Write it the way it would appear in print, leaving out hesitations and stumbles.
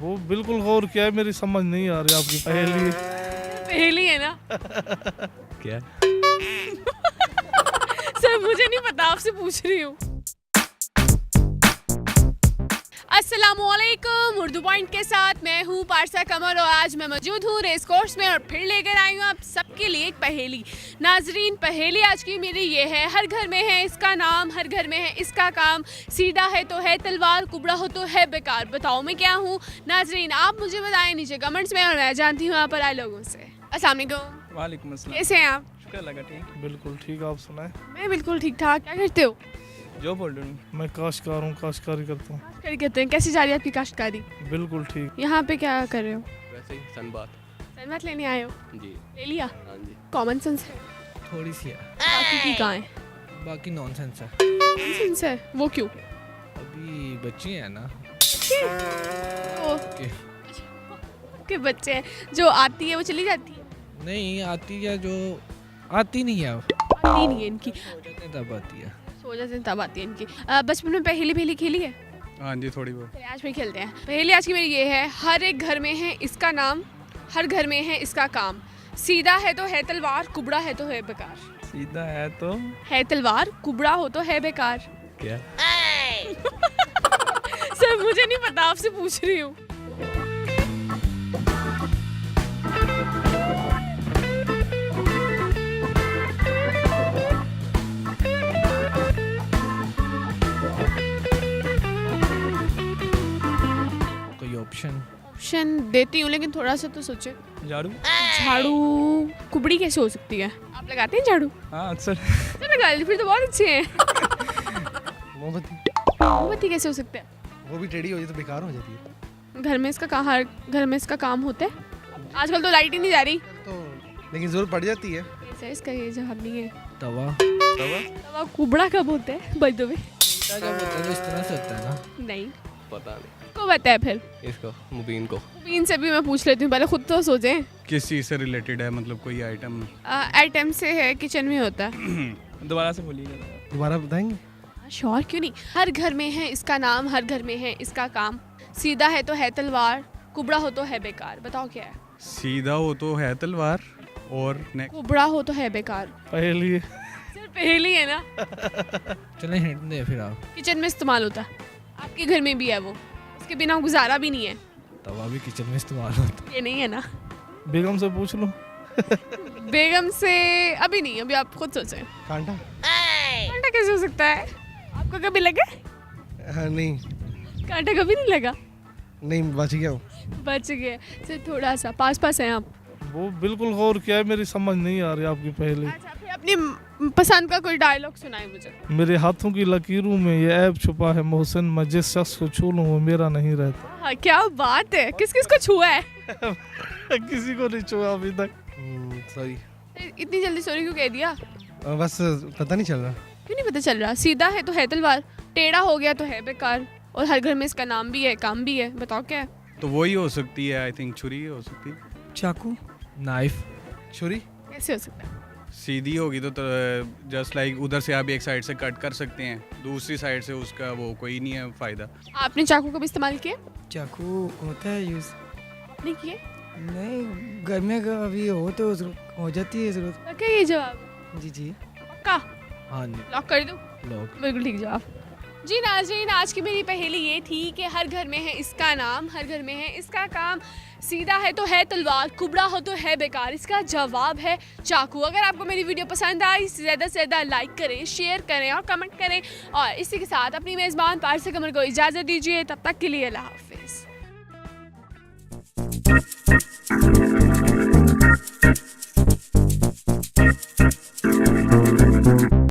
वो बिल्कुल गौर किया है, मेरी समझ नहीं आ रही आपकी पहेली। पहेली है ना क्या? सर मुझे नहीं पता, आपसे पूछ रही हूँ। अस्सलामुअलैकुम, उर्दू पॉइंट के साथ मैं हूँ पारसा कमर और आज मैं मौजूद हूँ रेस कोर्स में और फिर लेकर आई हूँ आप सबके लिए एक पहेली। नाजरीन, पहेली आज की मेरी ये है, हर घर में है इसका नाम, हर घर में है इसका काम, सीधा है तो है तलवार, कुबड़ा हो तो है बेकार। बताओ मैं क्या हूँ? नाजरीन आप मुझे बताएं नीचे कमेंट्स में और मैं जानती हूँ यहाँ पर आए लोगों से। अस्सलाम वालेकुम। वालेकुम अस्सलाम। कैसे हैं आप? शुक्र लगा ठीक। बिल्कुल ठीक, आप सुनाएं। मैं बिल्कुल ठीक ठाक। क्या करते हो? जो बोल रही हूँ मैं काश्तकार हूँ, काश्तकारी करता हूँ। काश्तकारी करते हैं। कैसी जा रही है आपकी काश्तकारी? बिल्कुल ठीक। यहाँ पे क्या कर रहे हो? वैसे ही सनबात। सहमत लेने आए हो? जी ले लिया? हाँ जी। कॉमन सेंस है? थोड़ी सी है, बाकी की कहाँ है? बाकी नॉनसेंस है। कॉमन सेंस है? वो क्यों? अभी बच्ची है ना वो के के बच्चे हैं, जो आती है वो चली जाती है? नहीं आती है, जो आती नहीं है, आती नहीं है इनकी, हो जाते हैं तब आती है। सो जाते हैं तब आती है इनकी। बचपन में पहेली खेली है? हाँ जी थोड़ी बहुत। चलिए आज भी खेलते हैं। पहेली आज की मेरी ये है, हर एक घर में है इसका नाम, हर घर में है इसका काम, सीधा है तो है तलवार, कुबड़ा है तो है बेकार। सीधा है तो है तलवार, कुबड़ा हो तो है बेकार। क्या? सर मुझे नहीं पता, आपसे पूछ रही हूँ। कोई ऑप्शन? ऑप्शन देती हूँ लेकिन थोड़ा सा तो सोचे। झाड़ू। झाड़ू कुबड़ी कैसे हो सकती है? आप लगाते हैं झाड़ू? हाँ अक्सर। तो लगा ली, फिर तो बहुत अच्छे हैं। मोमबत्ती, मोमबत्ती कैसे हो सकता है? वो भी टेढ़ी हो जाए तो बेकार हो जाती है। घर में इसका काम, हर घर में इसका काम होता है। आजकल तो लाइट ही नहीं जा रही। तो लेकिन जरूर पड़ जाती है। कैसे इसका ये जवाब नहीं है। तवा। तवा कुबड़ा कब होता है बाय द वे? उल्टा जब होता है तो इस तरह से होता है ना। नहीं, पता नहीं को बताया फिर। इसको मुबीन को। मुबीन से भी मैं पूछ लेती हूँ, पहले खुद तो सोचें। किस चीज़ से रिलेटेड है, मतलब कोई आइटम? आइटम से है, किचन में होता है। दोबारा से बोलिएगा। दोबारा बताएंगे? श्योर क्यों नहीं। हर घर में है इसका नाम, हर घर में है इसका काम, सीधा है तो है तलवार, कुबड़ा हो तो है बेकार। बताओ क्या है? सीधा हो तो है तलवार और नेक्स्ट। कुबड़ा हो तो है बेकार। पहेली सर पहेली है ना। चले हिंट दे फिर आप। किचन में इस्तेमाल होता है, आपके घर में भी है वो, उसके बिना गुजारा भी नहीं है। तवा भी किचन में इस्तेमाल होता ये नहीं है ना। बेगम से पूछ लो। बेगम से अभी नहीं, अभी आप खुद सोचें। कांटा? कांटा कैसे हो सकता है? आपको कभी लगा? हाँ, नहीं कांटा कभी नहीं लगा? नहीं, बच गया हूँ। बच गए। सर थोड़ा सा पास हैं आप। वो बिल्कुल गौर किया है, मेरी समझ नहीं आ रही आपकी पहेली। अच्छा फिर अपनी पसंद का कोई डायलॉग सुनाए मुझे। मेरे हाथों की लकीरों में ये ऐब छुपा है मोहसिन, मैं जिस शख्स को छू लूं वो मेरा नहीं रहता। हाँ क्या बात है, किस किस को छुआ है? किसी को नहीं छुआ अभी तक। सॉरी, इतनी जल्दी सॉरी क्यों कह दिया? बस पता नहीं चल रहा। क्यों नहीं पता चल रहा? सीधा है तो है तलवार, टेढ़ा हो गया तो है बेकार, और हर घर में इसका नाम भी है, काम भी है। बताओ क्या है? तो वही हो सकती है, आई थिंक छुरी हो सकती है। चाकू, नाइफ। छुरी? कैसे हो सकता है? सीधी होगी तो जस्ट लाइक उधर से आप एक साइड से कट कर सकते हैं, दूसरी साइड से उसका वो कोई नहीं है फ़ायदा। आपने चाकू कभी इस्तेमाल किया? चाकू होता है यूज? नहीं किए? नहीं, घर में अभी हो तो हो जाती है जरूरत। पक्का ये जवाब? जी जी पक्का? हाँ जी। लॉक कर दूं? लोग बिल्कुल ठीक जवाब। जी नाज़रीन, आज की मेरी पहेली ये थी कि हर घर में है इसका नाम, हर घर में है इसका काम, सीधा है तो है तलवार, कुबड़ा हो तो है बेकार। इसका जवाब है चाकू। अगर आपको मेरी वीडियो पसंद आई, ज़्यादा से ज़्यादा लाइक करें, शेयर करें और कमेंट करें। और इसी के साथ अपनी मेज़बान पारसा कमर को इजाज़त दीजिए। तब तक के लिए अल्लाह हाफिज़।